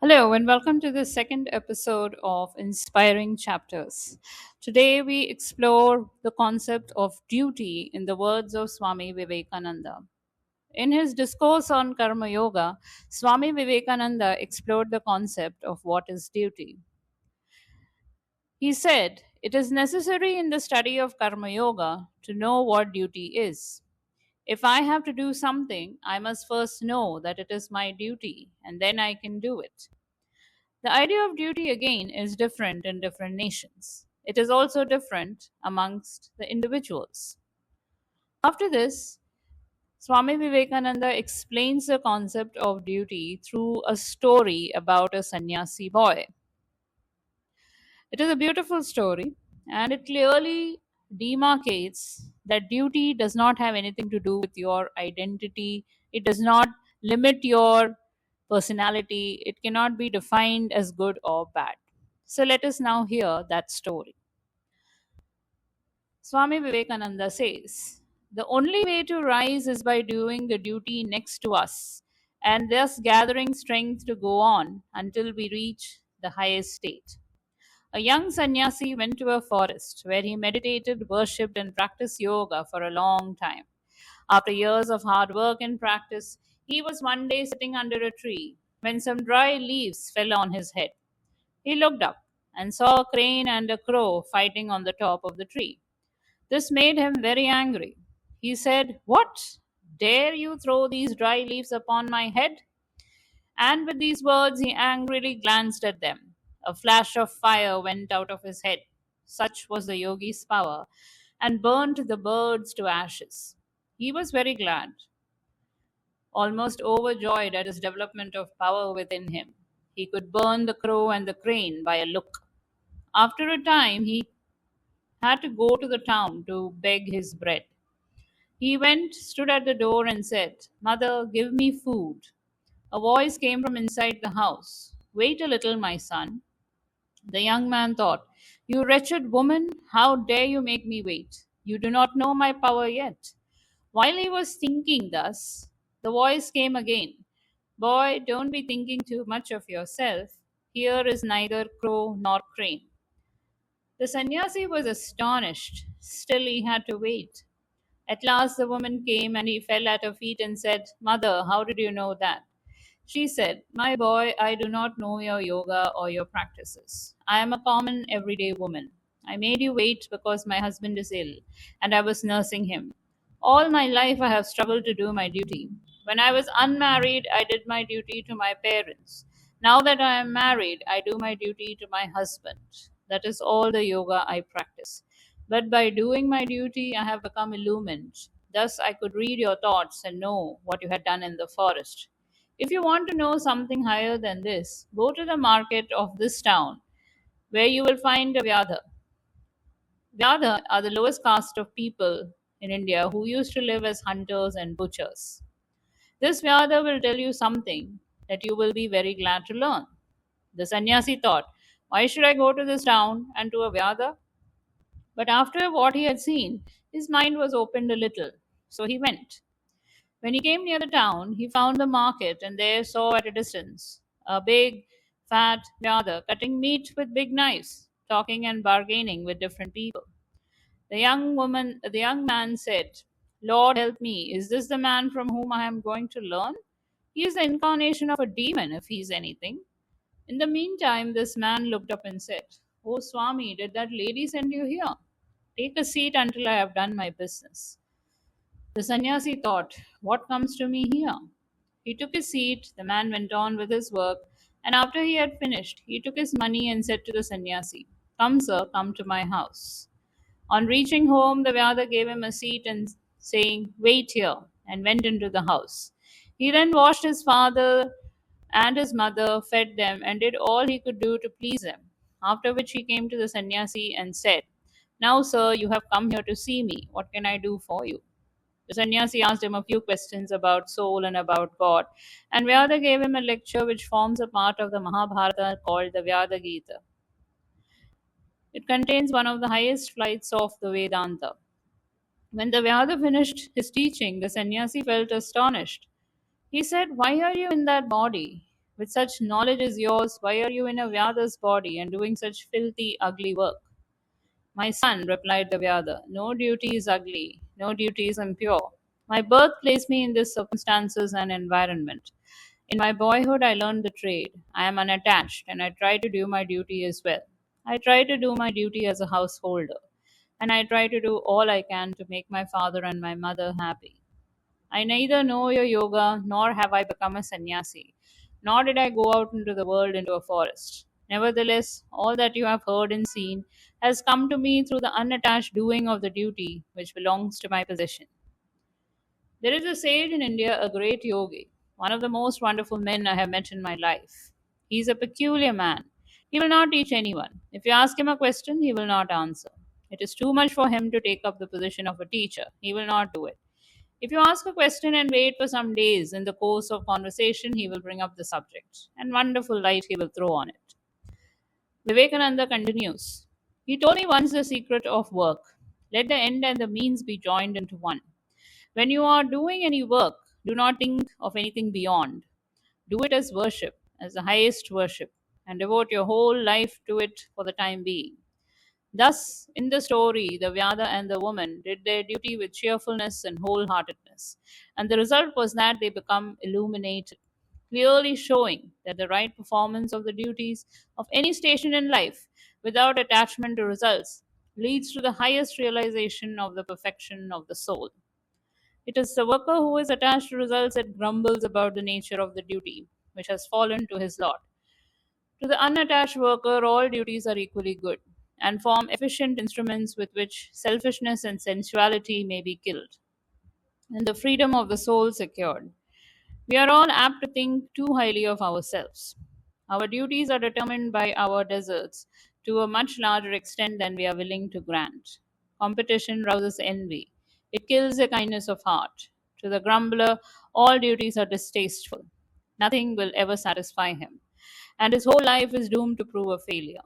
Hello, and welcome to the second episode of Inspiring Chapters. Today, we explore the concept of duty in the words of Swami Vivekananda. In his discourse on Karma Yoga, Swami Vivekananda explored the concept of what is duty. He said, "It is necessary in the study of Karma Yoga to know what duty is. If I have to do something, I must first know that it is my duty, and then I can do it. The idea of duty again is different in different nations. It is also different amongst the individuals." After this, Swami Vivekananda explains the concept of duty through a story about a sannyasi boy. It is a beautiful story, and it clearly demarcates that duty does not have anything to do with your identity. It does not limit your personality. It cannot be defined as good or bad. So let us now hear that story. Swami Vivekananda says, "The only way to rise is by doing the duty next to us and thus gathering strength to go on until we reach the highest state." A young sannyasi went to a forest where he meditated, worshipped, and practiced yoga for a long time. After years of hard work and practice, he was one day sitting under a tree when some dry leaves fell on his head. He looked up and saw a crane and a crow fighting on the top of the tree. This made him very angry. He said, "What? Dare you throw these dry leaves upon my head?" And with these words, he angrily glanced at them. A flash of fire went out of his head. Such was the yogi's power, and burnt the birds to ashes. He was very glad, almost overjoyed at his development of power within him. He could burn the crow and the crane by a look. After a time, he had to go to the town to beg his bread. He went, stood at the door, and said, "Mother, give me food." A voice came from inside the house. "Wait a little, my son." The young man thought, "You wretched woman, how dare you make me wait? You do not know my power yet." While he was thinking thus, the voice came again. "Boy, don't be thinking too much of yourself. Here is neither crow nor crane." The sannyasi was astonished. Still, he had to wait. At last, the woman came and he fell at her feet and said, "Mother, how did you know that?" She said, "My boy, I do not know your yoga or your practices. I am a common everyday woman. I made you wait because my husband is ill and I was nursing him. All my life I have struggled to do my duty. When I was unmarried, I did my duty to my parents. Now that I am married, I do my duty to my husband. That is all the yoga I practice. But by doing my duty, I have become illumined. Thus, I could read your thoughts and know what you had done in the forest. If you want to know something higher than this, go to the market of this town, where you will find a Vyadha. Vyadha are the lowest caste of people in India who used to live as hunters and butchers. This Vyadha will tell you something that you will be very glad to learn." The sannyasi thought, "Why should I go to this town and to a Vyadha?" But after what he had seen, his mind was opened a little, so he went. When he came near the town, he found the market and there saw at a distance a big, fat Vyadha cutting meat with big knives, talking and bargaining with different people. The young man said, "Lord, help me. Is this the man from whom I am going to learn? He is the incarnation of a demon, if he is anything." In the meantime, this man looked up and said, "Oh, Swami, did that lady send you here? Take a seat until I have done my business." The sannyasi thought, "What comes to me here?" He took his seat, the man went on with his work, and after he had finished, he took his money and said to the sannyasi, "Come, sir, come to my house." On reaching home, the Vyada gave him a seat and saying, "Wait here," and went into the house. He then washed his father and his mother, fed them, and did all he could do to please them. After which he came to the sannyasi and said, "Now, sir, you have come here to see me. What can I do for you?" The sannyasi asked him a few questions about soul and about God, and Vyada gave him a lecture which forms a part of the Mahabharata called the Vyadha Gita. It contains one of the highest flights of the Vedanta. When the Vyada finished his teaching, the sannyasi felt astonished. He said, "Why are you in that body With such knowledge as yours, why are you in a Vyada's body and doing such filthy, ugly work? My son, replied the Vyada, no duty is ugly, no duty is impure. My birth placed me in these circumstances and environment. In my boyhood, I learned the trade. I am unattached and I try to do my duty as well. I try to do my duty as a householder, and I try to do all I can to make my father and my mother happy. I neither know your yoga nor have I become a sannyasi, nor did I go out into the world into a forest. Nevertheless, all that you have heard and seen has come to me through the unattached doing of the duty which belongs to my possession. There is a sage in India, a great yogi, one of the most wonderful men I have met in my life. He is a peculiar man. He will not teach anyone. If you ask him a question, he will not answer. It is too much for him to take up the position of a teacher. He will not do it. If you ask a question and wait for some days, in the course of conversation, he will bring up the subject, and wonderful light he will throw on it. Vivekananda continues. He told me once the secret of work. Let the end and the means be joined into one. When you are doing any work, do not think of anything beyond. Do it as worship, as the highest worship, and devote your whole life to it for the time being. Thus, in the story, the Vyada and the woman did their duty with cheerfulness and wholeheartedness, and the result was that they become illuminated, clearly showing that the right performance of the duties of any station in life, without attachment to results, leads to the highest realization of the perfection of the soul. It is the worker who is attached to results that grumbles about the nature of the duty, which has fallen to his lot. To the unattached worker, all duties are equally good and form efficient instruments with which selfishness and sensuality may be killed, and the freedom of the soul secured. We are all apt to think too highly of ourselves. Our duties are determined by our deserts to a much larger extent than we are willing to grant. Competition rouses envy. It kills the kindness of heart. To the grumbler, all duties are distasteful. Nothing will ever satisfy him, and his whole life is doomed to prove a failure.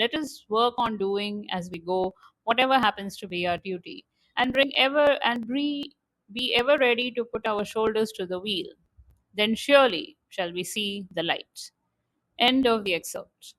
Let us work on doing as we go whatever happens to be our duty, and be ever ready to put our shoulders to the wheel. Then surely shall we see the light. End of the excerpt.